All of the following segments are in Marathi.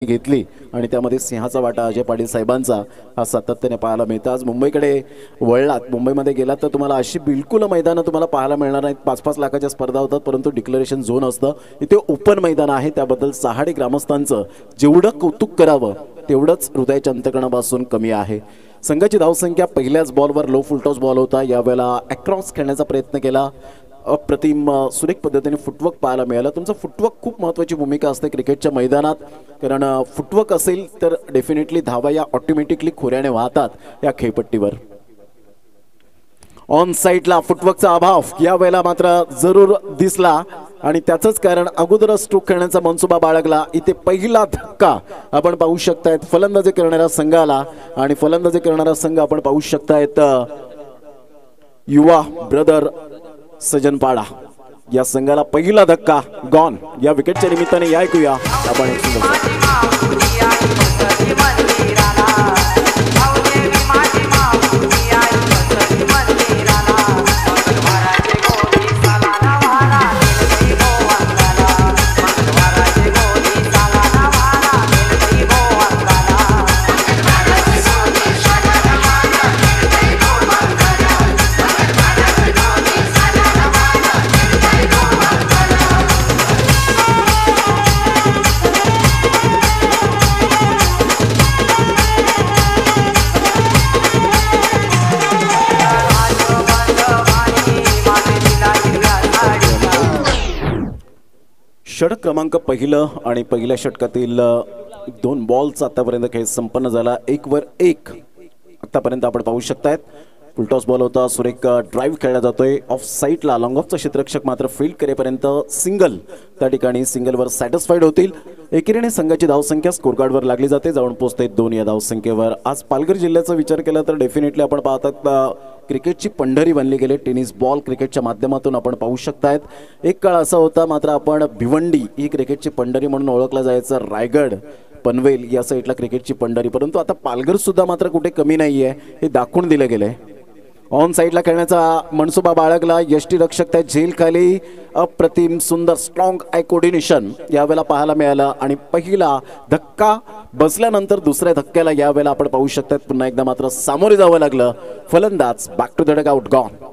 घेतली आणि त्यामध्ये सिंहाचा वाटा अजय पाटील साहेबांचा हा सातत्याने पाहायला मिळतो। आज मुंबईकडे वळलात, मुंबईमध्ये गेलात तर तुम्हाला अशी बिलकुल मैदानं तुम्हाला पाहायला मिळणार नाहीत। 5-5 लाखाच्या स्पर्धा होतात, परंतु डिक्लेरेशन झोन असतं, इथे ओपन मैदान आहे। त्याबद्दल सहाडे ग्रामस्थांचं जेवढं कौतुक करावं तेवढंच हृदयाच्या अंतकणापासून कमी आहे। संघाची धावसंख्या पहिल्याच बॉलवर लो फुलटॉस बॉल होता, यावेळेला अक्रॉस खेळण्याचा प्रयत्न केला। अप्रतिम सुरेख पद्धतीने फुटवर्क पाहायला मिळालं। तुमचं फुटवर्क खूप महत्त्वाची भूमिका असते क्रिकेटच्या मैदानात, कारण फुटवर्क असेल तर डेफिनेटली धावा या ऑटोमॅटिकली खोऱ्याने वाहतात या खेळपट्टीवर। ऑन साइडला फुटवर्कचा अभाव यावेळेला मात्र जरूर दिसला आणि त्याचंच कारण अगोदर स्ट्रोक खेळण्याचा मनसुबा बाळगला। इथे पहिला धक्का आपण पाहू शकतायत फलंदाजी करणाऱ्या संघाला, आणि फलंदाजी करणारा संघ आपण पाहू शकतायत युवा ब्रदर सजनपाडा या संघाला पहिला धक्का गॉन। या विकेटच्या निमित्ताने या ऐकूया आपण एक षटक क्रमांक पहिलं आणि पहिल्या षटकातील 2 बॉलचा आतापर्यंत खेळ संपन्न झाला। 1 वर 1 आतापर्यंत आपण पाहू शकतायत। फुलटॉस बॉल होता, सुरेख ड्राइव्ह खेळला जातोय ऑफ साइडला। लॉंग ऑफचा क्षेत्ररक्षक मात्र फील्ड करेपर्यंत सिंगल, त्या ठिकाणी सिंगलवर सॅटिस्फाईड होतील। एकेरीने संघाची धावसंख्या स्कोर कार्डवर लागली जाते, जाऊन पोहोचते 2 या धावसंख्येवर। आज पालघर जिल्ह्याचा विचार केला तर डेफिनेटली आपण पाहतात क्रिकेटची पंढरी बनली गेली। टेनिस बॉल क्रिकेटच्या माध्यमातून आपण पाहू शकतायत। एक काळ असा होता, मात्र आपण भिवंडी ही क्रिकेटची पंढरी म्हणून ओळखला जायचं, रायगड पनवेल या साईडला क्रिकेटची पंढरी, परंतु आता पालघर सुद्धा मात्र कुठे कमी नाहीये हे दाखवून दिले गेले। ऑन साइडला खेळण्याचा मनसुबा बाळगला, यष्टी रक्षक त्या झेल खाली। अप्रतिम सुंदर स्ट्रॉंग आय कोऑर्डिनेशन यावेळेला पाहायला मिळालं आणि पहिला धक्का बसल्यानंतर दुसऱ्या धक्क्याला यावेळेला आपण पाहू शकतात पुन्हा एकदा मात्र सामोरे जावं लागलं। फलंदाज back to the dugout gone.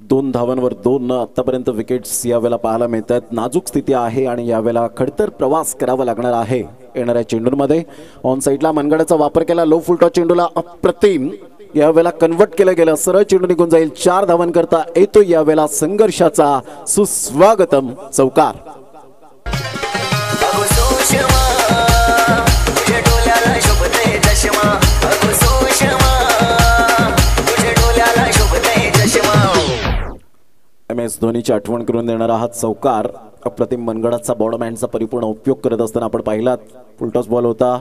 दोन धावांवर 2 आतापर्यंत विकेट्स यावेळेला पाहायला मिळतात। नाजूक स्थिती आहे आणि यावेळेला खडतर प्रवास करावा लागणार आहे येणाऱ्या चेंडूंमध्ये। ऑन साइडला मनगडाचा वापर केला, लो फुलटॉस चेंडूला अप्रतिम यावेळेला कन्वर्ट केलं गेलं, सरळ चेंडू निघून जाईल। 4 धावांकरता येतो यावेळेला संघर्षाचा सुस्वागतम चौकार। MS धोनीची आठवण करून देणारा हा चौकार अप्रतिम मनगडाचा बॉडमॅनचा परिपूर्ण उपयोग करत असताना आपण पाहिलात। फुलटॉस बॉल होता,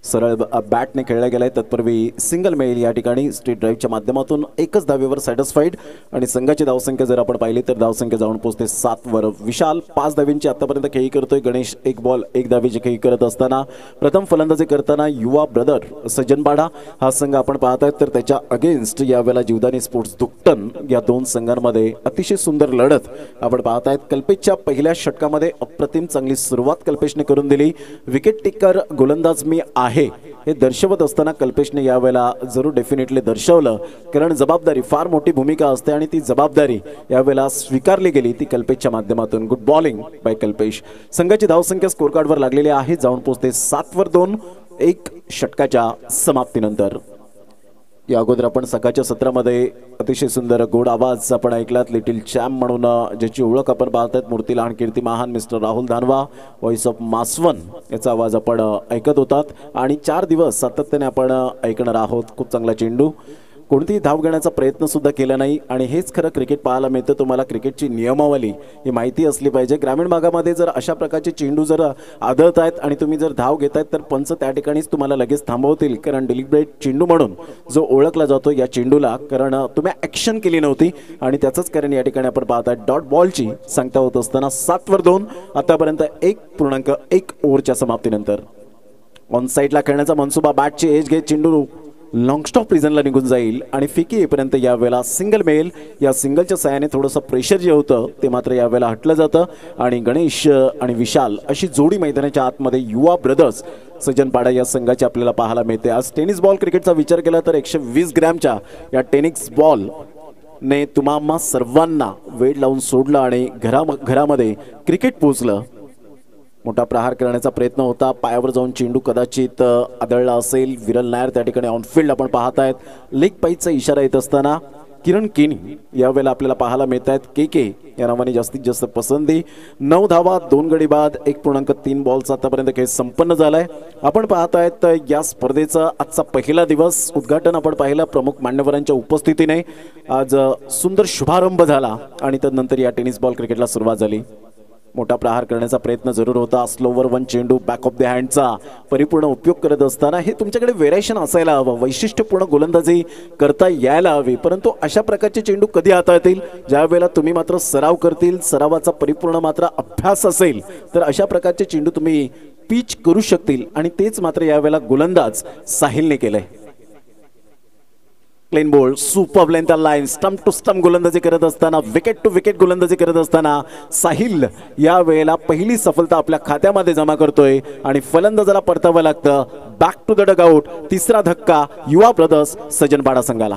सरळ बॅटने खेळला गेलाय, तत्पूर्वी सिंगल मेल या ठिकाणी स्ट्रेट ड्राईव्हच्या माध्यमातून एकच धावेवर सॅटिस्फाईड। आणि संघाची धावसंख्या जर आपण पाहिली तर धावसंख्या जाऊन पोहोचते 7 वर। विशाल 5 धावींची आतापर्यंत खेळी करतोय, गणेश 1 बॉल 1 धावेची खेळी करत असताना प्रथम फलंदाजी करताना युवा ब्रदर सज्जनपाडा हा संघ आपण पाहतायत, तर त्याच्या अगेन्स्ट यावेळेला जीवदानी स्पोर्ट्स दुकटन या 2 संघांमध्ये अतिशय सुंदर लढत आपण पाहतायत। कल्पेशच्या पहिल्या षटकामध्ये अप्रतिम चांगली सुरुवात कल्पेशने करून दिली। विकेट टेकर गोलंदाज मी आहे हे दर्शवत असताना कल्पेशने यावेळेला जरूर डेफिनेटली दर्शवलं, कारण जबाबदारी फार मोठी भूमिका असते आणि ती जबाबदारी यावेळेला स्वीकारली गेली ती कल्पेशच्या माध्यमातून। Good bowling bye Kalpesh. संघाची धावसंख्या स्कोर कार्डवर लागलेली आहे, जाऊन पोहोचते 7 वर 2 1 षटकाच्या समाप्तीनंतर। या अगोदर आपण सकाळच्या सत्रामध्ये अतिशय सुंदर गोड आवाज आपण ऐकलात. लिटिल चॅम्प म्हणून ज्याची ओळख आपण पाहतात, मूर्ती लहान कीर्ती महान मिस्टर राहुल धानवा, व्हॉइस ऑफ मासवन याचा आवाज आपण ऐकत होतात. आणि 4 दिवस सातत्याने आपण ऐकणार आहोत. खूप चांगला चेंडू, कोणतीही धाव घेण्याचा प्रयत्न सुद्धा केला नाही. आणि हेच खरं क्रिकेट पाहायला मिळतं. तुम्हाला क्रिकेटची नियमावली ही माहिती असली पाहिजे. ग्रामीण भागामध्ये जर अशा प्रकारचे चेंडू जर आदळत आहेत आणि तुम्ही जर धाव घेतायत तर पंच त्या ठिकाणीच तुम्हाला लगेच थांबवतील. कारण डिलिब्रेट चेंडू म्हणून जो ओळखला जातो या चेंडूला, कारण तुम्ही ॲक्शन केली नव्हती आणि त्याचंच कारण या ठिकाणी आपण पाहताय. डॉट बॉलची सांगता होत असताना 7/2 आतापर्यंत 1.1 ओव्हरच्या समाप्तीनंतर ऑन साईडला खेळण्याचा मनसुबा. बॅटची एज घेत चेंडू लॉंग स्टॉप रिझनला निघून जाईल आणि फिकी येईपर्यंत यावेळेला सिंगल मिळेल. या सिंगलच्या साहाय्याने थोडंसं प्रेशर जे होतं ते मात्र यावेळेला हटलं जातं. आणि गणेश आणि विशाल अशी जोडी मैदानाच्या आतमध्ये युवा ब्रदर्स सज्जनपाडा या संघाची आपल्याला पाहायला मिळते. आज टेनिस बॉल क्रिकेटचा विचार केला तर 120 ग्रॅमच्या या टेनिस बॉल ने तुम्हा सर्वांना वेळ लावून सोडलं आणि घरामध्ये क्रिकेट पोहोचलं. मोठा प्रहार करण्याचा प्रयत्न होता, पायावर जाऊन चेंडू कदाचित आदळला असेल. विरल नायर त्या ठिकाणी ऑनफिल्ड आपण पाहत आहेत. लेग पाईचा इशारा येत असताना किरण केनी यावेळेला आपल्याला पाहायला मिळत आहेत. के या नावाने जास्तीत जास्त पसंती. 9 धावा 2 गडी बाद 1.3 बॉलचा आतापर्यंत खेळ संपन्न झालाय. आपण पाहत आहेत या स्पर्धेचा आजचा पहिला दिवस. उद्घाटन आपण पाहिलं प्रमुख मान्यवरांच्या उपस्थितीने. आज सुंदर शुभारंभ झाला आणि त्यानंतर या टेनिस बॉल क्रिकेटला सुरुवात झाली. मोठा प्रहार करण्याचा प्रयत्न जरूर होता. स्लोवर 1 चेंडू बॅक ऑफ द हँडचा परिपूर्ण उपयोग करत असताना हे तुमच्याकडे व्हेरिएशन असायला हवं, वैशिष्ट्यपूर्ण गोलंदाजी करता यायला हवी. परंतु अशा प्रकारचे चेंडू कधी हाताळतील ज्या वेळेला तुम्ही मात्र सराव करतील, सरावाचा परिपूर्ण मात्र अभ्यास असेल तर अशा प्रकारचे चेंडू तुम्ही पिच करू शकतील. आणि तेच मात्र यावेळेला गोलंदाज साहिलने केलंय. Clean bowled, super length line, stump to stump गोलंदाजी करत असताना, विकेट टू विकेट गोलंदाजी करत असताना साहिल या वेळेला पहिली सफलता आपल्या खात्यामध्ये जमा करतोय आणि फलंदाजाला परतावं लागतं. Back to the dugout. तिसरा धक्का युवा ब्रदर्स सज्जनपाडा संघाला.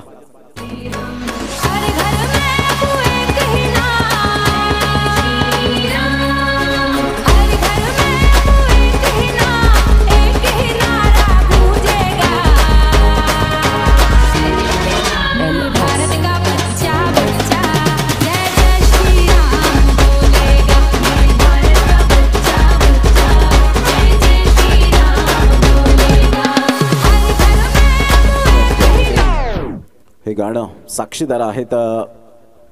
हे गाणं साक्षीदार आहेत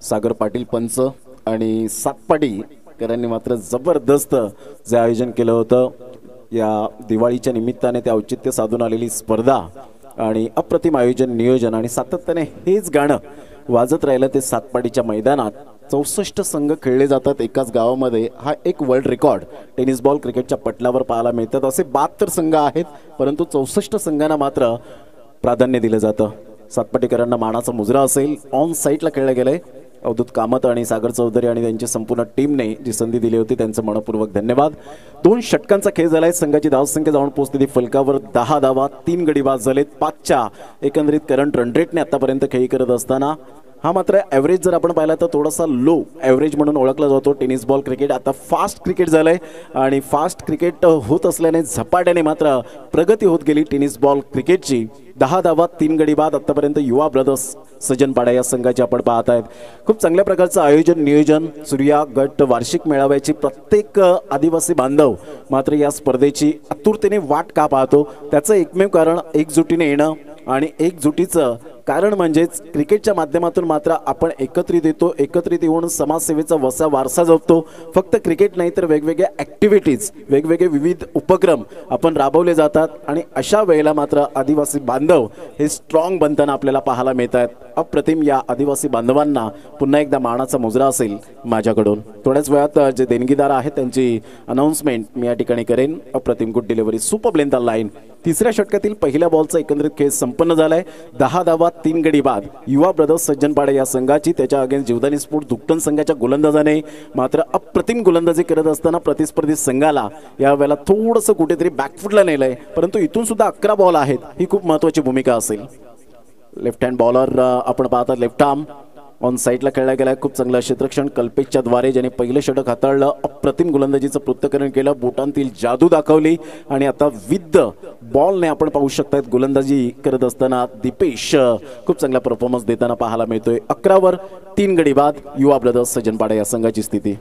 सागर पाटील पंच आणि सातपाटीकरांनी मात्र जबरदस्त जे आयोजन केलं होतं. या दिवाळीच्या निमित्ताने ते औचित्य साधून आलेली स्पर्धा आणि अप्रतिम आयोजन नियोजन आणि सातत्याने हेच गाणं वाजत राहिलं ते सातपाटीच्या मैदानात. 64 संघ खेळले जातात एकाच गावामध्ये. हा एक वर्ल्ड रेकॉर्ड टेनिस बॉल क्रिकेटच्या पटलावर पाहायला मिळतात. असे 72 संघ आहेत परंतु 64 संघांना मात्र प्राधान्य दिलं जातं. सातपाटीकरांना मानाचा मुजरा असेल. ऑन साईटला खेळलं गेलंय. अवधूत कामत आणि सागर चौधरी आणि त्यांची संपूर्ण टीमने जी संधी दिली होती त्यांचं मनपूर्वक धन्यवाद. 2 षटकांचा खेळ झालाय. संघाची धावसंख्या जाऊन पोहोचलेली फलकावर 10 धावा 3 गडी बाद झालेत. 5च्या एकंदरीत करंट रन रेटने आतापर्यंत खेळी करत असताना हा मात्र ॲव्हरेज जर आपण पाहिला तर थोडासा लो ॲव्हरेज म्हणून ओळखला जातो. टेनिस बॉल क्रिकेट आता फास्ट क्रिकेट झालंय आणि फास्ट क्रिकेट होत असल्याने झपाट्याने मात्र प्रगती होत गेली टेनिस बॉल क्रिकेटची. 10 धावा 3 गडी बाद आतापर्यंत युवा ब्रदर्स सज्जनपाडा या संघाचे आपण पाहत आहेत. खूप चांगल्या प्रकारचं आयोजन नियोजन. सूर्या गट वार्षिक मेळाव्याची प्रत्येक आदिवासी बांधव मात्र या स्पर्धेची आतुरतेने वाट का पाहतो त्याचं एकमेव कारण एकजुटीने येणं आणि एकजुटीचं कारण म्हणजेच क्रिकेटच्या माध्यमातून मात्र आपण एकत्रित येतो. एकत्रित येऊन समाजसेवेचा वसा वारसा जपतो. फक्त क्रिकेट नाही तर वेगवेगळ्या ॲक्टिव्हिटीज वेगवेगळे विविध उपक्रम आपण राबवले जातात आणि अशा वेळेला मात्र आदिवासी बांधव हे स्ट्रॉंग बनताना आपल्याला पाहायला मिळत आहेत. अप्रतिम. या आदिवासी बांधवांना पुन्हा एकदा मानाचा मुजरा असेल माझ्याकडून. थोड्याच वेळात जे देणगीदार आहेत त्यांची अनाउन्समेंट मी या ठिकाणी करेन. अप्रतिम good delivery, super length line. तिसऱ्या षटकातील पहिल्या बॉलचा एकंदरीत खेळ संपन्न झालाय. 10 धावा 3 गडी बाद युवा ब्रदर्स सज्जनपाडा या संघाची. त्याच्या अगेन्स्ट जीवदानी स्पोर्ट दुकटन संघाच्या गोलंदाजाने मात्र अप्रतिम गोलंदाजी करत असताना प्रतिस्पर्धी संघाला या वेळेला थोडंसं कुठेतरी बॅकफुटला नेलंय. परंतु इथून सुद्धा 11 बॉल आहेत. ही खूप महत्त्वाची भूमिका असेल. लेफ्ट हँड बॉलर आपण पाहतात. लेफ्ट आर्म ऑन साईडला खेळला गेला खूप चांगला क्षेत्ररक्षण कल्पेशच्या द्वारे, ज्याने पहिलं षटक हाताळलं, अप्रतिम गोलंदाजीचं पृथक्करण केलं, बोटांतील जादू दाखवली आणि आता विथ बॉलने आपण पाहू शकतात गोलंदाजी करत असताना दीपेश खूप चांगला परफॉर्मन्स देताना पाहायला मिळतोय. 11 वर 3 गडी बाद. युवा ब्रदर्स सज्जनपाडा या संघाची स्थिती.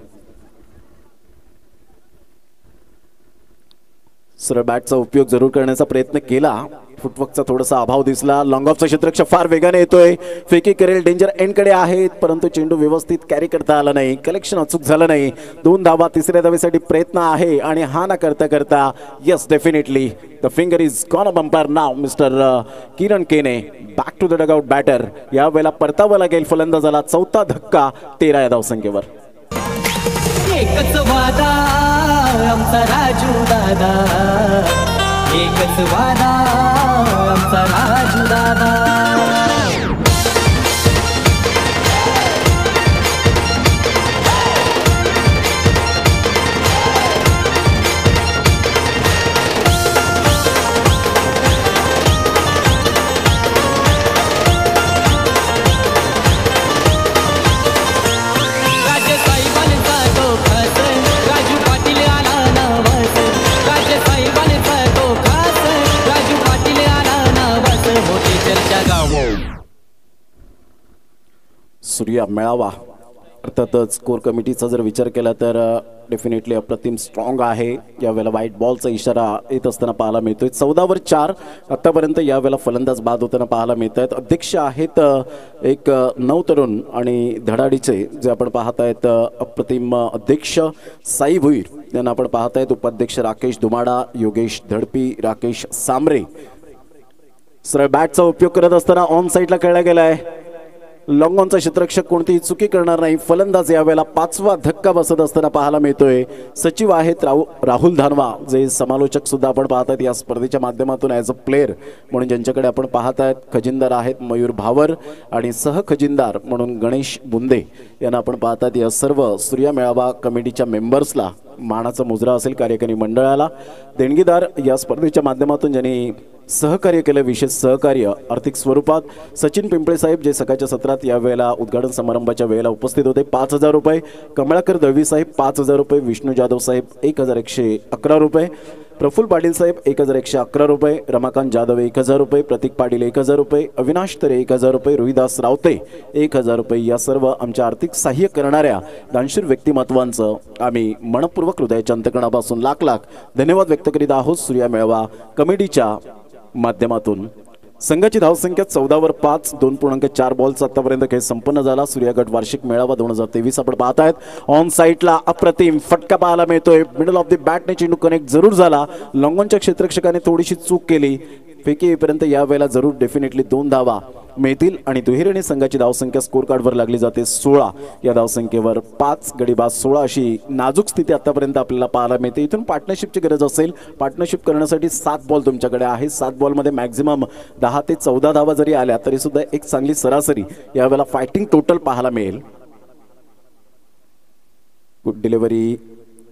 सरळ बॅटचा उपयोग जरूर करण्याचा प्रयत्न केला, फुटवर्कचा थोडासा अभाव दिसला. लॉंग ऑफचा क्षेत्ररक्षक फार वेगाने येतोय, फेकी करेल, डेंजर एंडकडे आहेत, परंतु चेंडू व्यवस्थित कॅरी करता आला नाही, कलेक्शन अचूक झालं नाही. 2 धावा, तिसऱ्या धावेसाठी प्रयत्न आहे आणि हा ना करता करता yes definitely the finger is gone a bumper now. Mister Kiran Kene back to the dugout batter. या वेळेला परतावा लागेल फलंदाजाला. 4था धक्का 13 या धावसंख्येवर. एकच वादा आमचा राजू दादा, एकच वादा आमचा राजू दादा. सूर्या मेळावा अर्थातच कोर कमिटीचा जर विचार केला तर डेफिनेटली अप्रतिम स्ट्रॉंग आहे. यावेळेला व्हाईट बॉलचा इशारा येत असताना पाहायला मिळतोय. 14 वर 4 आतापर्यंत यावेळेला फलंदाज बाद होताना पाहायला मिळत आहेत. अध्यक्ष आहेत एक नवतरुण आणि धडाडीचे जे आपण पाहत आहेत अप्रतिम अध्यक्ष साई भुईर यांना आपण पाहत आहेत. उपाध्यक्ष राकेश दुमाडा, योगेश धडपी, राकेश सांबरे. सरळ बॅटचा उपयोग करत असताना ऑन साईडला खेळला गेला आहे. लॉंग ऑनचा क्षेत्ररक्षक कोणतीही चुकी करणार नाही. फलंदाज यावेळेला 5वा धक्का बसत असताना पाहायला मिळतोय. सचिव आहेत राहुल धानवा, जे समालोचक सुद्धा आपण पाहत आहेत या स्पर्धेच्या माध्यमातून ॲज अ प्लेअर म्हणून ज्यांच्याकडे आपण पाहत आहेत. खजिनदार आहेत मयूर भावर आणि सहखजिनदार म्हणून गणेश बुंदे यांना आपण पाहत आहेत. या सर्व सूर्या मेळावा कमिटीच्या मेंबर्सला मानाचा मुजरा असेल कार्यकारी मंडळाला. देणगीदार या स्पर्धेच्या माध्यमातून ज्यांनी सहकार्य केलं, विशेष सहकार्य आर्थिक स्वरूपात, सचिन पिंपळे साहेब जे सकाळच्या सत्रात यावेळेला उद्घाटन समारंभाच्या वेळेला उपस्थित होते, 5,000 रुपये. कमळाकर दळवी साहेब 5,000 रुपये. विष्णू जाधव साहेब 1,111 रुपये. प्रफुल्ल पाटील साहेब 1,111 रुपये. रमाकांत जाधव 1,000 रुपये. प्रतीक पाटील 1,000 रुपये. अविनाश तरे 1,000 रुपये. रोहिदास रावते 1,000 रुपये. या सर्व आमच्या आर्थिक सहाय्य करणाऱ्या दानशूर व्यक्तिमत्वांचं आम्ही मनपूर्वक हृदयाच्या अंतकणापासून लाख लाख धन्यवाद व्यक्त करीत आहोत. सूर्या मेळावा कमिटीच्या माध्यमातून संघाची धावसंख्या 14 वर 5, 2.4 बॉलचा आतापर्यंत खेळ संपन्न झाला. सूर्यागड वार्षिक मेळावा 2023 आपण पाहत आहेत. ऑन साईडला अप्रतिम फटका पाहायला मिळतोय. मिडल ऑफ द बॅटने चेंडू कनेक्ट जरूर झाला. लॉंगॉनच्या क्षेत्ररक्षकाने थोडीशी चूक केली. फेकी येईपर्यंत यावेळेला जरूर डेफिनेटली 2 धावा मिळतील आणि दुहेरीने संघाची धावसंख्या स्कोर कार्डवर लागली जाते 16. या धावसंख्येवर 5 गडी बाद 16 अशी नाजूक स्थिती आतापर्यंत आपल्याला पाहायला मिळते. इथून पार्टनरशिपची गरज असेल, पार्टनरशिप करण्यासाठी 7 बॉल तुमच्याकडे आहे. 7 बॉलमध्ये मॅक्झिमम 10 ते 14 धावा जरी आल्या तरी सुद्धा एक चांगली सरासरी यावेळेला फायटिंग टोटल पाहायला मिळेल. गुड डिलिव्हरी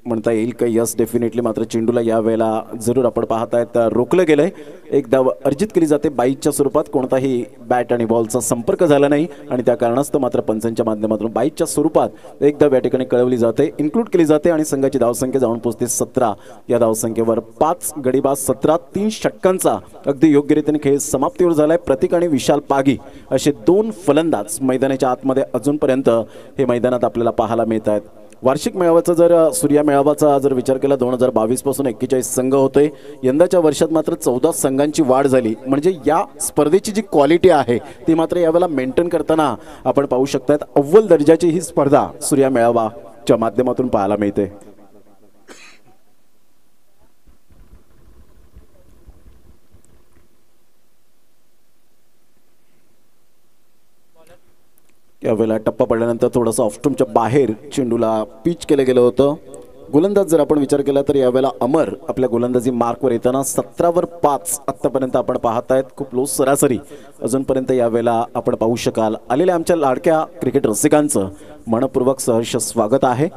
म्हणता येईल का? Yes definitely. मात्र चेंडूला यावेळेला जरूर आपण पाहत आहेत रोखलं गेलंय. एक धाव अर्जित केली जाते बाईटच्या स्वरूपात. कोणताही बॅट आणि बॉलचा संपर्क झाला नाही आणि त्या कारणास्तव मात्र पंचांच्या माध्यमातून बाईटच्या स्वरूपात एक धाव या ठिकाणी कळवली जाते, इन्क्लूड केली जाते आणि संघाची धावसंख्या जाऊन पोहोचते 17. या धावसंख्येवर 5 गडीबाज 17, 3 षटकांचा अगदी योग्यरीतीने खेळ समाप्तीवर झालाय. प्रतीक आणि विशाल पागी असे 2 फलंदाज मैदानाच्या आतमध्ये अजूनपर्यंत हे मैदानात आपल्याला पाहायला मिळत आहेत. वार्षिक मेळाव्याचा जर सूर्या मेळाव्याचा जर विचार केला 2022 पासून 41 संघ होते. यंदाच्या वर्षात मात्र 14 संघांची वाढ झाली. म्हणजे या स्पर्धेची जी क्वालिटी आहे ती मात्र यावेळेला मेंटेन करताना आपण पाहू शकतात. अव्वल दर्जाची ही स्पर्धा सूर्या मेळावाच्या माध्यमातून पाहायला मिळते. यावेळेला टप्पा पडल्यानंतर थोडंसं ऑफस्टूमच्या बाहेर चेंडूला पिच केलं गेलं होतं. गोलंदाज जर आपण विचार केला तर यावेळेला अमर आपल्या गोलंदाजी मार्कवर येताना 17 वर 5 आत्तापर्यंत आपण पाहत आहेत. खूप लो सरासरी अजूनपर्यंत यावेळेला आपण पाहू शकाल. आलेल्या आमच्या लाडक्या क्रिकेट रसिकांचं मनपूर्वक सहर्ष स्वागत आहे.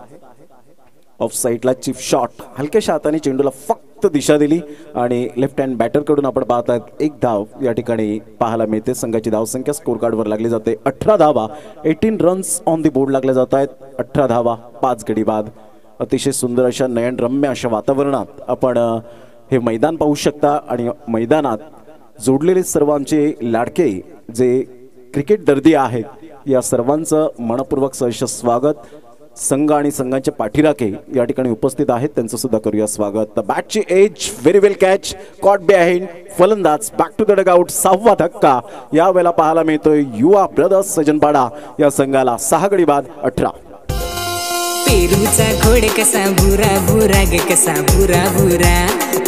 ऑफ साईडला चीफ शॉट हलक्याशा हाताने चेंडूला फक्त अतिरिक्त दिशा दिली आणि लेफ्ट हँड बॅटरकडून आपण पाहत आहेत 1 धाव या ठिकाणी पाहायला मिळते. संघाची धावसंख्या स्कोर कार्डवर लागली जाते 18 धावा. 18 रन्स ऑन द बोर्ड लागले जात आहेत. 18 धावा 5 गडी बाद. अतिशय सुंदर अशा नयनरम्य अशा वातावरणात आपण हे मैदान पाहू शकता आणि मैदानात जोडलेले सर्वांचे लाडके जे क्रिकेट दर्दी आहेत या सर्वांचं मनपूर्वक सहर्ष स्वागत. संघ आणि संघाचे पाठीराखे या ठिकाणी उपस्थित आहेत, त्यांचं सुद्धा करूया स्वागत. बॅटची एज व्हेरी वेल कॅच कॉट बिहाइंड. फलंदाज बॅक टू द डगआउट. 6वा धक्का यावेळेला पाहायला मिळतोय युवा ब्रदर्स सजनपाडा या संघाला. 6 गडी बाद 18. पेरूचा खोड कसा भुरा भुरा ग कसा भुरा भुरा.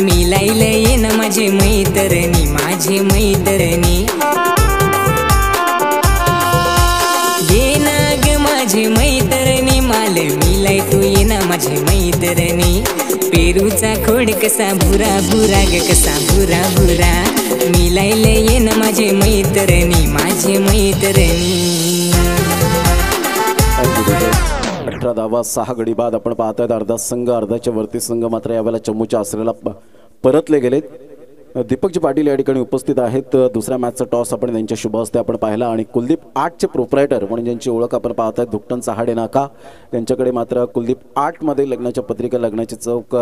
मी लायला ये ना माझे मैतरणी माझे मैतरणी. ये ना ग माझे मैतरणी माल मिलाय तू ये ना माझे मैतरणी. पेरूचा खोड कसा भुरा भुरा ग कसा भुरा भुरा. मी लायला ये ना माझे मैतरणी माझे मैतरणी. 18 धावा 6 गडी बाद आपण पाहतायत. अर्धा संघ अर्धाच्या वरती संघ मात्र यावेळेला चमूच्या आसऱ्याला परतले गेलेत. दीपकजी पाटील या ठिकाणी उपस्थित आहेत. दुसऱ्या मॅचचा टॉस आपण त्यांच्या शुभ हस्ते आपण पाहिला आणि कुलदीप 8चे प्रोप्रायटर म्हणून ज्यांची ओळख आपण पाहतायत धुकटन चहाडे नाका त्यांच्याकडे मात्र कुलदीप 8मध्ये लग्नाच्या पत्रिका लग्नाची चौक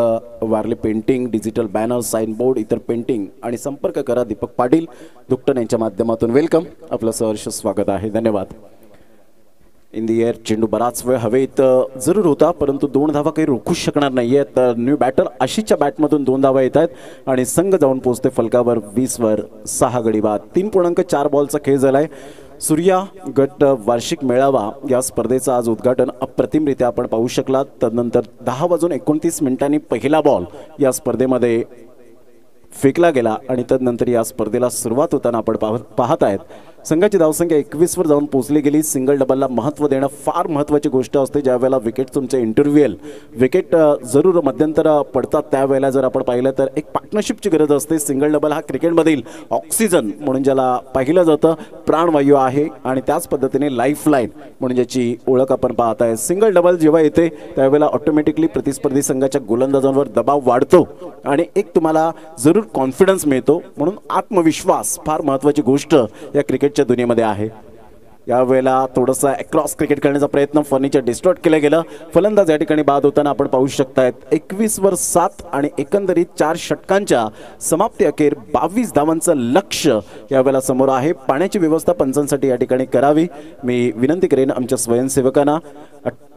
Warli painting digital banner sign board इतर पेंटिंग आणि संपर्क करा दीपक पाटील धुकटन यांच्या माध्यमातून. वेलकम, आपलं सहर्ष स्वागत आहे. धन्यवाद. इन दी एअर चेंडू बराच वेळ हवेत जरूर होता परंतु 2 धावा काही रोखूच शकणार नाही आहेत. न्यू बॅटर आशिषच्या बॅटमधून 2 धावा येत आहेत आणि संघ जाऊन पोहोचते फलकावर 20वर. 6 गडी बाद. 3.4 बॉलचा खेळ झालाय. सूर्या गट वार्षिक मेळावा या स्पर्धेचं आज उद्घाटन अप्रतिमरित्या आपण पाहू शकलात. तदनंतर 10:29 पहिला बॉल या स्पर्धेमध्ये फेकला गेला आणि तदनंतर या स्पर्धेला सुरुवात होताना आपण पाहत आहेत. संघाची धावसंख्या 21वर जाऊन पोहोचली गेली. सिंगल डबलला महत्त्व देणं फार महत्त्वाची गोष्ट असते. ज्या वेळेला विकेट तुमचे इंटरव्ह्युअल विकेट जरूर मध्यंतर पडतात त्यावेळेला जर आपण पाहिलं तर एक पार्टनरशिपची गरज असते. सिंगल डबल हा क्रिकेटमधील ऑक्सिजन म्हणून ज्याला पाहिलं जातं प्राणवायू आहे आणि त्याच पद्धतीने लाईफलाईन म्हणून ज्याची ओळख आपण पाहत आहे. सिंगल डबल जेव्हा येते त्यावेळेला ऑटोमॅटिकली प्रतिस्पर्धी संघाच्या गोलंदाजांवर दबाव वाढतो आणि एक तुम्हाला जरूर कॉन्फिडन्स मिळतो. म्हणून आत्मविश्वास फार महत्त्वाची गोष्ट या क्रिकेटच्या दुनियेमध्ये आहे. यावेळेला थोडंसं अक्रॉस क्रिकेट करण्याचा प्रयत्न फर्निचर डिस्ट्रॉट केला गेला. फलंदाज या ठिकाणी बाद होताना आपण पाहू शकतायत. 21वर 7 आणि एकंदरीत 4 षटकांच्या समाप्ती अखेर 22 धावांचं लक्ष्य यावेळेला समोर आहे. पाण्याची व्यवस्था पंचांसाठी या ठिकाणी करावी मी विनंती करेन आमच्या स्वयंसेवकांना.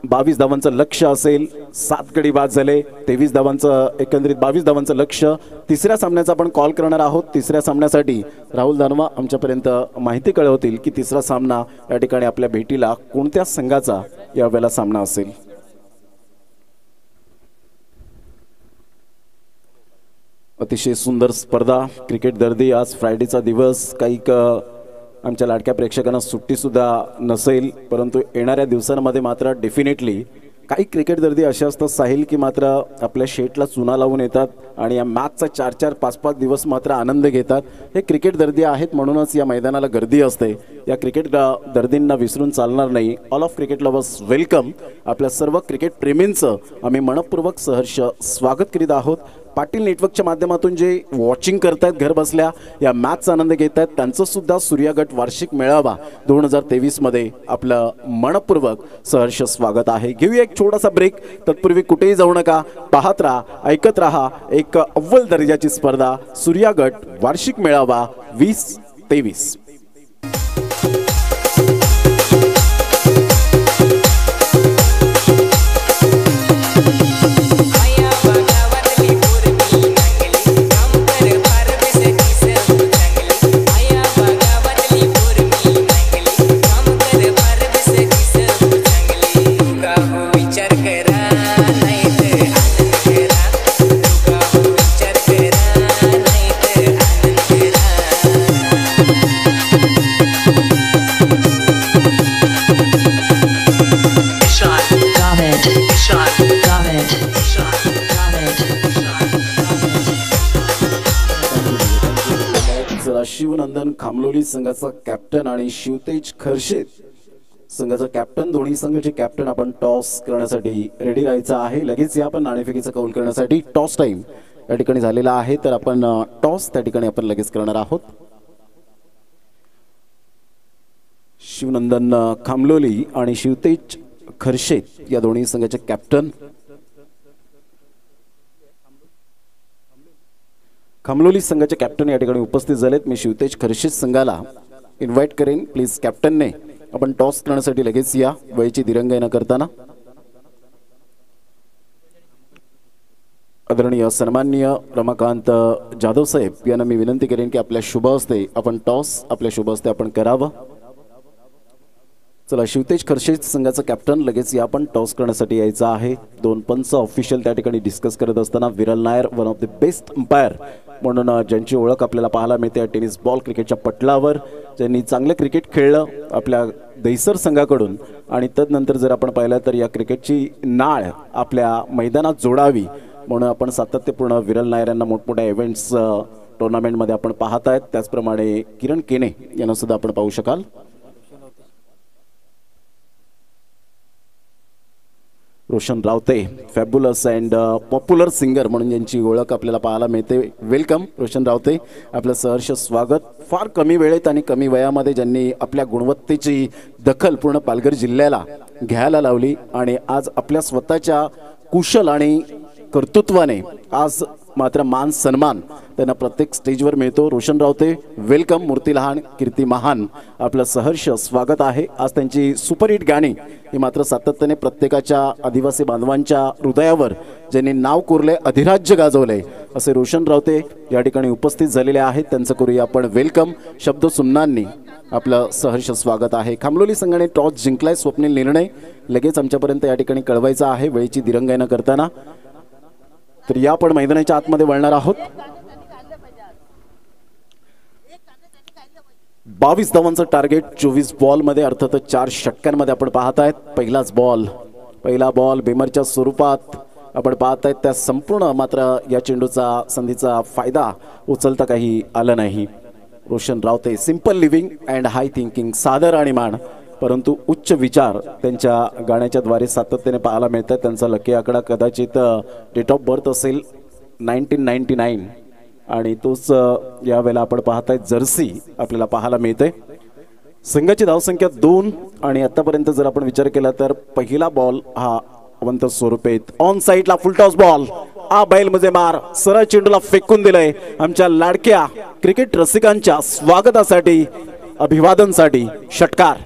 22 धावांचं लक्ष्य असेल. 7 गडी बाद झाले. 23 धावांचं एकंदरीत 22 धावांचं लक्ष्य. तिसऱ्या सामन्याचा आपण कॉल करणार आहोत. तिसऱ्या सामन्यासाठी राहुल दानवा आमच्यापर्यंत माहिती कळवतील की तिसरा सामना या ठिकाणी आपल्या भेटीला कोणत्या संघाचा यावेळेला सामना असेल. अतिशय सुंदर स्पर्धा. क्रिकेट दर्दी आज फ्रायडेचा दिवस. काही आमच्या लाडक्या प्रेक्षकांना सुट्टीसुद्धा नसेल परंतु येणाऱ्या दिवसांमध्ये मात्र डेफिनेटली काही क्रिकेट दर्दी असे असतात साहिल की मात्र आपल्या शेटला चुना लावून येतात आणि या मॅचचा 4-4 5-5 दिवस मात्र आनंद घेतात. हे क्रिकेट दर्दी आहेत म्हणूनच या मैदानाला गर्दी असते. या क्रिकेट दर्दींना विसरून चालणार नाही. All of cricket lovers welcome. आपल्या सर्व क्रिकेट प्रेमींचं आम्ही मनपूर्वक सहर्ष स्वागत करीत आहोत. पाटील नेटवर्कच्या माध्यमातून जे वॉचिंग करतायत घर बसल्या या मॅचचा आनंद घेत आहेत त्यांचं सुद्धा सूर्यागट वार्षिक मेळावा 2023 मध्ये आपलं मनपूर्वक सहर्ष स्वागत आहे. घेऊया एक छोटासा ब्रेक. तत्पूर्वी कुठेही जाऊ नका. पाहत राहा ऐकत राहा एक अव्वल दर्जाची स्पर्धा सूर्यागट वार्षिक मेळावा 2023. शिवनंदन खामलोली संघाचा कॅप्टन आणि शिवतेज खर्शेत संघाचा कॅप्टन. दोन्ही संघाचे कॅप्टन आपण टॉस करण्यासाठी रेडी राहायचं आहे. लगेच या आपण नाणेफेकीचा कौल करण्यासाठी. टॉस टाइम या ठिकाणी झालेला आहे, तर आपण टॉस त्या ठिकाणी आपण लगेच करणार आहोत. शिवनंदन खामलोली आणि शिवतेज खर्शेत या दोन्ही संघाचे कॅप्टन. खामलोली संघाचे कॅप्टन या ठिकाणी उपस्थित झालेत. मी शिवतेज खर्शेत संघाला इन्व्हाइट करेन, प्लीज कॅप्टनने आपण टॉस करण्यासाठी लगेच या, वेळेची दिरंगाई न करताना. आदरणीय सन्माननीय रमाकांत जाधव साहेब यांना मी विनंती करेन की आपल्या शुभ हस्ते आपण टॉस आपल्या शुभ हस्ते आपण करावं. चला, शिवतेज खर्शेत संघाचा कॅप्टन लगेच या, आपण टॉस करण्यासाठी यायचा आहे. 2 पंच ऑफिशियल त्या ठिकाणी डिस्कस करत असताना विरल Nair one of the best umpire म्हणून ज्यांची ओळख आपल्याला पाहायला मिळते टेनिस बॉल क्रिकेटच्या पटलावर, ज्यांनी चांगलं क्रिकेट खेळलं आपल्या दहिसर संघाकडून, आणि तदनंतर जर आपण पाहिलं तर या क्रिकेटची नाळ आपल्या मैदानात जोडावी म्हणून आपण सातत्यपूर्ण विरल नायर यांना मोठमोठ्या इव्हेंट्स टुर्नामेंटमध्ये आपण पाहत आहेत. त्याचप्रमाणे किरण केने यांना सुद्धा आपण पाहू शकाल. Roshan Rawate fabulous and popular singer म्हणून ज्यांची ओळख आपल्याला पाहायला मिळते. वेलकम रोशन रावते, आपलं सहर्ष स्वागत. फार कमी वेळेत आणि कमी वयामध्ये ज्यांनी आपल्या गुणवत्तेची दखल पूर्ण पालघर जिल्ह्याला घ्यायला लावली आणि आज आपल्या स्वतःच्या कुशल आणि कर्तृत्वाने आज मात्र मान सन्मान त्यांना प्रत्येक स्टेजवर मिळतो. रोशन रावते वेलकम. मूर्ती लहान कीर्ती महान, आपलं सहर्ष स्वागत आहे. आज त्यांची सुपरहिट गाणी ही मात्र सातत्याने प्रत्येकाच्या आदिवासी बांधवांच्या हृदयावर ज्यांनी नाव कोरले, अधिराज्य गाजवले असे रोशन रावते या ठिकाणी उपस्थित झालेले आहेत. त्यांचं करूया आपण वेलकम. शब्द सुमनांनी आपलं सहर्ष स्वागत आहे. खामलोली संघाने टॉस जिंकलाय. स्वप्नील निर्णय लगेच आमच्यापर्यंत या ठिकाणी कळवायचा आहे वेळेची दिरंगाई न करताना. तर या आपण मैदानाच्या आतमध्ये वळणार आहोत. 22 धावांचं टार्गेट 24 बॉलमध्ये, अर्थातच 4 षटकांमध्ये आपण पाहत आहेत. पहिला बॉल बेमरच्या स्वरूपात आपण पाहत आहेत. त्या संपूर्ण मात्र या चेंडूचा संधीचा फायदा उचलता काही आला नाही. Roshan Rawate simple living and high thinking, सादर आणि मान परंतु उच्च विचार त्यांच्या गाण्याच्या द्वारे सातत्याने पाहायला मिळतात. त्यांचा लकी आकडा कदाचित डेट ऑफ बर्थ असेल 1999 आणि तोच यावेळेला आपण पाहताय जर्सी आपल्याला पाहायला मिळते. संघाची धावसंख्या 2 आणि आतापर्यंत जर आपण विचार केला तर पहिला बॉल हा अवंत स्वरूपेत ऑन साइडला फुल टॉस बॉल, आ बैल मुझे मार, सरळ चेंडूला फेकून दिलंय. आमच्या लाडक्या क्रिकेट रसिकांच्या स्वागतासाठी अभिवादनसाठी षटकार.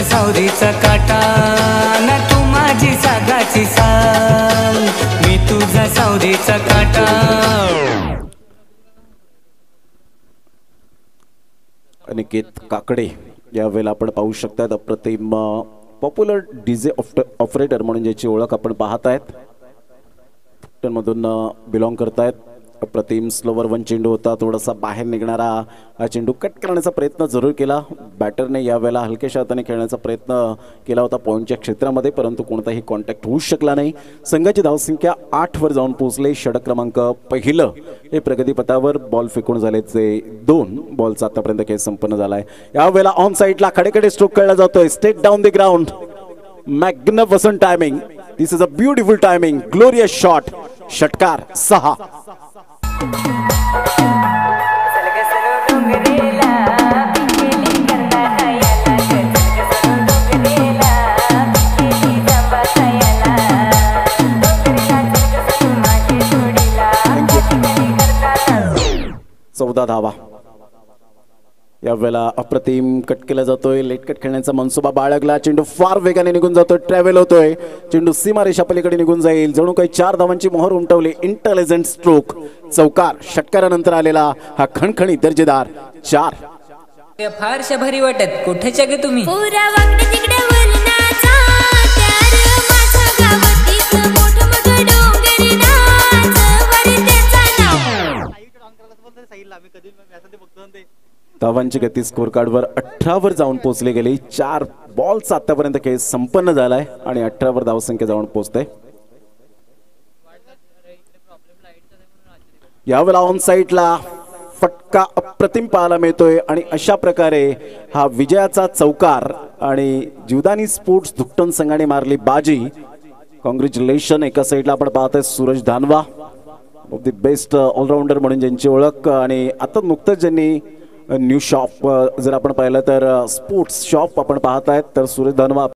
सावरीचा काटा ना तू माझी सागाची साल, मी तुझा सावरीचा काटा. अनिकेत काकडे यावेळेला आपण पाहू शकतात. अप्रतिम पॉप्युलर डीजे ऑपरेटर म्हणून ज्याची ओळख आपण पाहत आहेत, मधून बिलॉंग करतायत. अप्रतिम स्लोवर 1 चेंडू होता, थोडासा बाहेर निघणारा हा चेंडू कट करण्याचा प्रयत्न जरूर केला. बॅटरने यावेळेला हलक्याशा हाताने खेळण्याचा प्रयत्न केला होता पॉईंटच्या क्षेत्रामध्ये, परंतु कोणताही कॉन्टॅक्ट होऊ शकला नाही. संघाची धावसंख्या 8 वर जाऊन पोहोचले. षटक क्रमांक पहिलं हे प्रगतीपथावर. बॉल फेकून झालेचे 2 बॉलचा आतापर्यंत खेळ संपन्न झालाय. यावेळेला ऑन साइडला खडेखडे स्ट्रोक खेळला जातोय. State down the ground, magnificent timing, this is a beautiful timing, glorious shot. षटकार 6. चौदा धावा यावेळेला. अप्रतिम कट केला जातोय. लेट कट खेळण्याचा मनसुबा बाळगला. चेंडू फार वेगाने निघून जातोय, ट्रॅव्हल होतोय. चेंडू सीमारेषा पलीकडे निघून जाईल. जणू काही 4 धावांची मोहर उमटवली. इंटेलिजंट स्ट्रोक, चौकार. षटकारानंतर आलेला हा खणखणी दर्जेदार 4. फारशा भारी वाटत कुठेच्या गे तुम्ही. धावांची गती स्कोर कार्डवर 18 वर जाऊन पोहोचली गेली. 4 बॉलचा आतापर्यंत खेळ संपन्न झालाय आणि 18 वर धावसंख्या जाऊन पोहोचते. यावेळेला ऑन साइडला फटका अप्रतिम पाहायला मिळतोय आणि अशा प्रकारे हा विजयाचा चौकार आणि जीवदानी स्पोर्ट्स धुकटन संघाने मारली बाजी. कॉंग्रॅच्युलेशन. एका साईडला आपण पाहतोय Suraj Dhanwa, of the best allrounder म्हणून ज्यांची ओळख, आणि आता नुकतंच ज्यांनी न्यू शॉप जर आपण पाहिलं तर स्पोर्ट्स शॉप आपण पाहत आहेत, तर सूरज धानवा